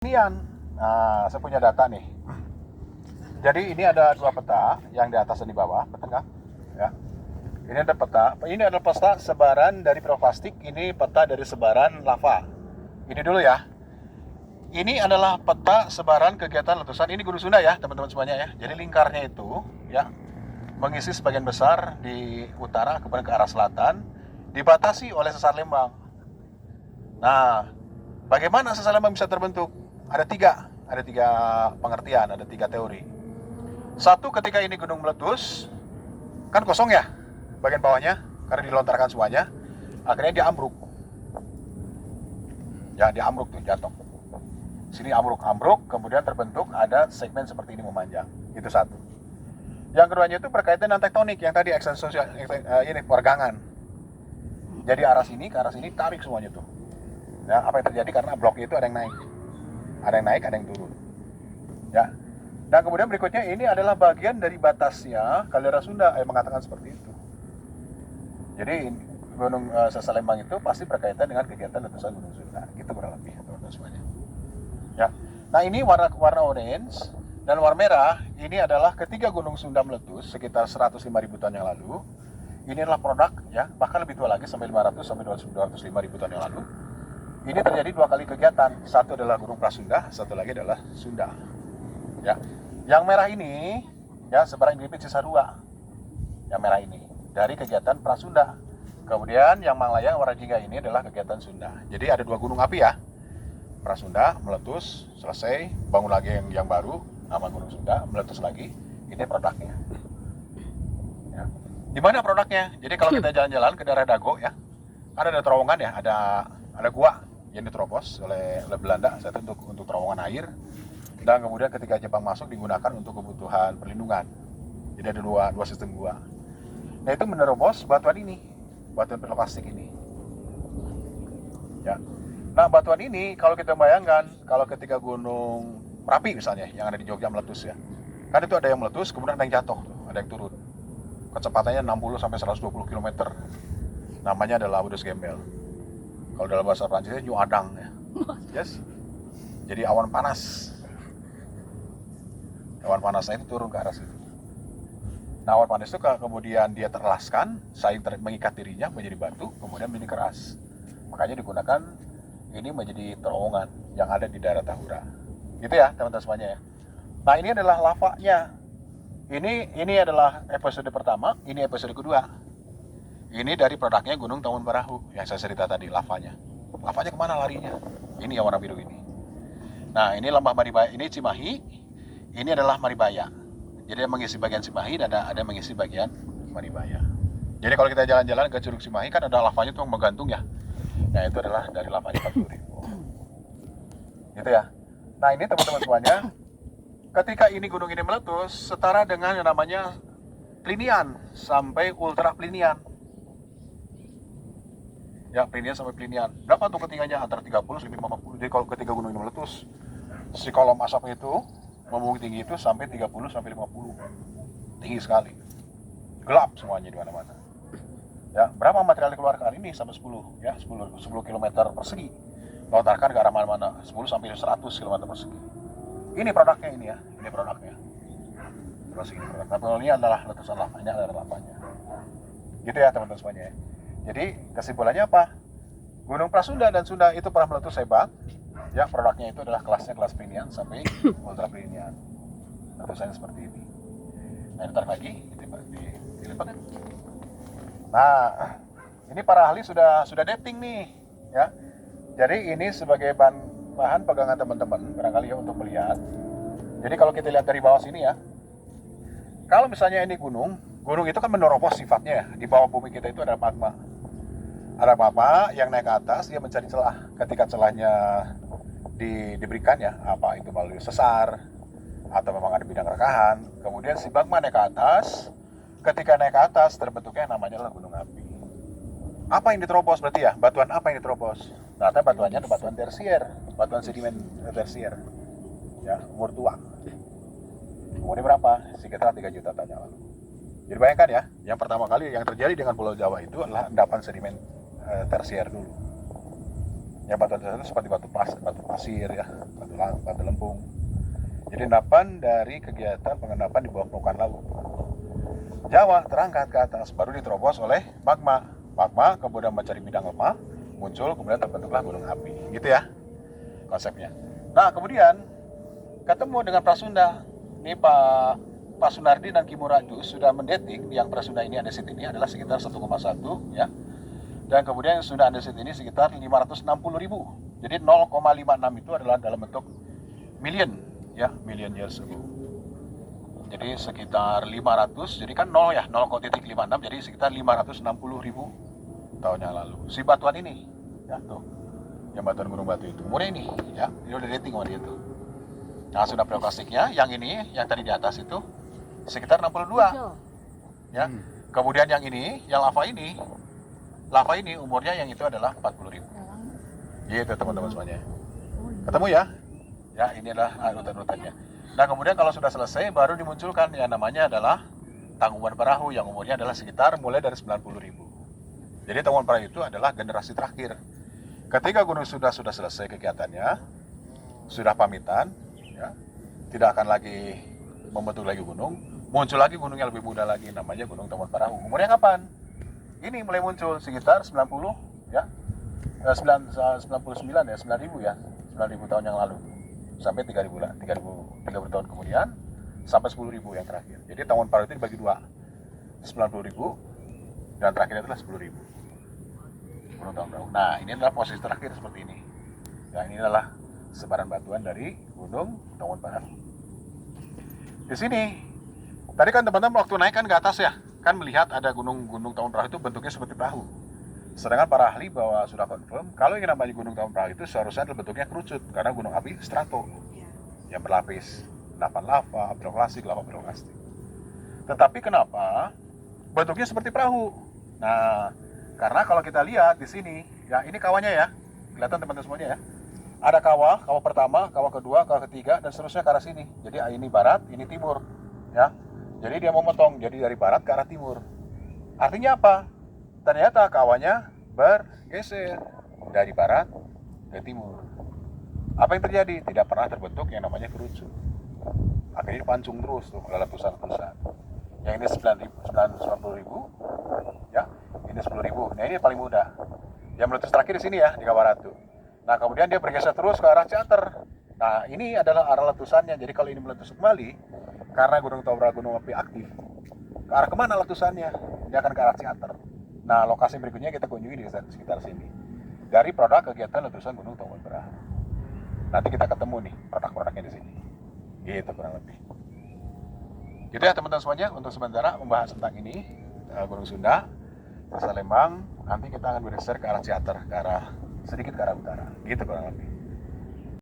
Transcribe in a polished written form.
Inian, nah, saya punya data nih. Jadi ini ada dua peta, yang di atas dan di bawah, betul nggak? Ya. Ini ada peta. Ini adalah peta sebaran dari piroklastik. Ini peta dari sebaran lava. Ini dulu ya. Ini adalah peta sebaran kegiatan letusan. Ini Gunung Sunda ya, teman-teman semuanya ya. Jadi lingkarnya itu ya mengisi sebagian besar di utara, kemudian ke arah selatan, dibatasi oleh sesar lembang. Nah, bagaimana sesar lembang bisa terbentuk? Ada tiga pengertian, ada tiga teori. Satu, ketika ini gunung meletus, kan kosong ya bagian bawahnya, karena dilontarkan semuanya, akhirnya dia ambruk. Ya, dia ambruk tuh, jatuh. Sini ambruk, kemudian terbentuk ada segmen seperti ini memanjang. Itu satu. Yang keduanya itu berkaitan dengan tektonik, yang tadi ini pergangan. Jadi arah sini ke arah sini tarik semuanya tuh. Ya, apa yang terjadi karena bloknya itu ada yang naik, ada yang turun. Ya. Dan kemudian berikutnya ini adalah bagian dari batasnya kaldera Sunda yang mengatakan seperti itu. Jadi Gunung Sesar Lembang itu pasti berkaitan dengan kegiatan letusan Gunung Sunda. Gitu kurang lebih teman-teman semuanya. Ya. Nah, ini warna orange dan warna merah ini adalah ketika Gunung Sunda meletus sekitar 105.000 tahun yang lalu. Ini adalah produk ya, bahkan lebih tua lagi sampai 500 sampai 205.000 tahun yang lalu. Ini terjadi dua kali kegiatan. Satu adalah Gunung Prasunda, satu lagi adalah Sunda. Ya. Yang merah ini ya sebaran Griffith Cisarua. Yang merah ini dari kegiatan Prasunda. Kemudian yang Manglaya warna jingga ini adalah kegiatan Sunda. Jadi ada dua gunung api ya. Prasunda meletus, selesai, bangun lagi yang baru, nama Gunung Sunda, meletus lagi. Ini produknya. Ya. Di mana produknya? Jadi kalau kita jalan-jalan ke daerah Dago ya, ada terowongan ya, ada gua yang diterobos oleh Belanda saat itu untuk terowongan air. Dan kemudian ketika Jepang masuk digunakan untuk kebutuhan perlindungan. Jadi ada dua sistem gua. Nah, itu menerobos batuan ini, batuan piroklastik ini. Ya. Nah, batuan ini kalau kita bayangkan, kalau ketika Gunung Merapi misalnya yang ada di Jogja meletus ya, kan itu ada yang meletus, kemudian ada yang jatuh, ada yang turun. Kecepatannya 60 sampai 120 km. Namanya adalah Udes Gembel. Kalau dalam bahasa Prancisnya New Adang ya. Yes. Jadi awan panas. Awan panasnya itu turun ke arah situ. Nah, awan panas itu kemudian dia terlaskan, saling mengikat dirinya menjadi batu, kemudian menjadi keras. Makanya digunakan ini menjadi terowongan yang ada di daerah Tahura. Gitu ya, teman-teman semuanya ya. Nah, ini adalah lavanya. Ini adalah episode pertama, ini episode kedua. Ini dari produknya Gunung Tawon Barahu yang saya cerita tadi, lavanya. Lavanya kemana larinya? Ini yang warna biru ini. Nah, ini lembah Maribaya, ini Cimahi. Ini adalah Maribaya. Jadi ada mengisi bagian Cimahi dan ada mengisi bagian Maribaya. Jadi kalau kita jalan-jalan ke Curug Cimahi kan ada lavanya tuh menggantung ya. Nah, itu adalah dari lavanya 40.000. Gitu ya. Nah, ini teman-teman semuanya, ketika ini gunung ini meletus, setara dengan yang namanya Plinian sampai ultra Plinian. Ya, Plinian sampai Plinian. Berapa tuh ketinggiannya? Antara 30 sampai 50. Jadi kalau ketika gunung ini meletus, si kolom asapnya itu membumbung tinggi itu sampai 30 sampai 50. Tinggi sekali. Gelap semuanya di mana-mana. Ya, berapa material dikeluarkan ini sampai 10 ya, 10 km persegi. Lontarkan ke arah mana-mana, 10 sampai 100 km persegi. Ini produknya ini ya, ini produknya. Terus ini produk. Tapi ini adalah letusan lavanya, adalah lavanya. Gitu ya teman-teman semuanya ya. Jadi kesimpulannya apa? Gunung Prasunda dan Sunda itu pernah meletus hebat. Ya, produknya itu adalah kelasnya kelas Plinian sampai ultra Plinian. Letusannya seperti ini. Nah, ntar lagi dilipat. Nah, ini para ahli sudah dating nih, ya. Jadi ini sebagai bahan pegangan teman-teman barangkali ya untuk melihat. Jadi kalau kita lihat dari bawah sini ya, kalau misalnya ini gunung itu kan menerobos sifatnya ya. Di bawah bumi kita itu ada magma. Ada magma yang naik ke atas, dia mencari celah. Ketika celahnya diberikan ya, apa itu melalui sesar atau memang ada bidang rekahan, kemudian si magma naik ke atas. Ketika naik ke atas terbentuknya namanya adalah gunung api. Apa yang diterobos berarti ya? Batuan apa yang diterobos? Ternyata batuannya ada batuan tersier, batuan sedimen tersier. Ya, umur tua. Umurnya berapa? Sekitar 3 juta tahun yang lalu. Jadi bayangkan ya, yang pertama kali yang terjadi dengan Pulau Jawa itu adalah endapan sedimen tersier dulu. Ya batu andesit itu seperti batu pasir ya, batu lempung. Jadi endapan dari kegiatan pengendapan di bawah permukaan laut. Jawa terangkat ke atas, baru diterobos oleh magma. Magma kemudian mencari bidang lemah, muncul, kemudian terbentuklah gunung api. Gitu ya konsepnya. Nah kemudian ketemu dengan Prasunda. Ini Pak Sunardi dan Kimuraju sudah mendetik yang Prasunda ini andesit ini adalah sekitar 1,1 ya. Dan kemudian yang Sunda andesit ini sekitar 560.000. Jadi 0,56 itu adalah dalam bentuk million ya, million years ago. Jadi sekitar 500, jadi kan 0 ya, 0,56, jadi sekitar 560.000 tahun yang lalu. Si batuan ini, ya tuh, yang batuan gunung batu itu, umurnya ini, ya, ini udah dating sama dia tuh. Nah, sudah preoklastiknya, yang ini, yang tadi di atas itu, sekitar 62, ya. Kemudian yang ini, yang lava ini umurnya yang itu adalah 40.000. Gitu teman-teman semuanya. Ketemu ya? Ya, ini adalah urutan-urutannya. Nah kemudian kalau sudah selesai baru dimunculkan yang namanya adalah Tangkuban Perahu yang umurnya adalah sekitar mulai dari 90.000. Jadi Tangkuban Perahu itu adalah generasi terakhir. Ketika gunung sudah selesai kegiatannya, sudah pamitan, ya, tidak akan lagi membentuk lagi gunung, muncul lagi gunung yang lebih muda lagi namanya Gunung Tangkuban Perahu. Umurnya kapan? Ini mulai muncul sekitar 90 ya, 99 ya, 9.000 ya, 9.000 tahun yang lalu. Sampai 3.000 tahun kemudian sampai 10.000 yang terakhir. Jadi Tangkuban Perahu itu dibagi dua, 90.000 dan terakhir adalah 10.000 Gunung Tangkuban Perahu. Nah ini adalah posisi terakhir seperti ini. Ya ini adalah sebaran batuan dari Gunung Tangkuban Perahu. Di sini tadi kan teman-teman waktu naik kan ke atas ya, kan melihat ada gunung Tangkuban Perahu itu bentuknya seperti perahu. Sedangkan para ahli bahwa sudah confirm kalau yang namanya Gunung Tangkuban Perahu itu seharusnya bentuknya kerucut karena gunung api strato yang berlapis, endapan lava, piroklastik, lava piroklastik. Tetapi kenapa bentuknya seperti perahu? Nah, karena kalau kita lihat di sini, ya ini kawahnya ya, kelihatan teman-teman semuanya ya. Ada kawah pertama, kawah kedua, kawah ketiga, dan seterusnya ke arah sini. Jadi ini barat, ini timur, ya. Jadi dia memotong, jadi dari barat ke arah timur. Artinya apa? Ternyata kawahnya bergeser dari barat ke timur. Apa yang terjadi? Tidak pernah terbentuk yang namanya kerucut. Akhirnya dipancung terus tuh oleh letusan-letusan. Yang ini 90.000, ya. Ini 10.000. Nah ini paling mudah. Yang meletus terakhir di sini ya di Kawaratu. Nah kemudian dia bergeser terus ke arah Ciater. Nah ini adalah arah letusannya. Jadi kalau ini meletus kembali, karena Gunung Tobra gunung api aktif, ke arah kemana letusannya? Dia akan ke arah Ciater. Nah, lokasi berikutnya kita kunjungi di sekitar sini. Dari produk kegiatan letusan Gunung Tangkuban Perahu. Nanti kita ketemu nih produk-produknya di sini. Gitu kurang lebih. Gitu ya teman-teman semuanya untuk sementara membahas tentang ini Gunung Sunda, Desa Lembang. Nanti kita akan bergeser ke arah Ciater, sedikit ke arah utara. Gitu kurang lebih.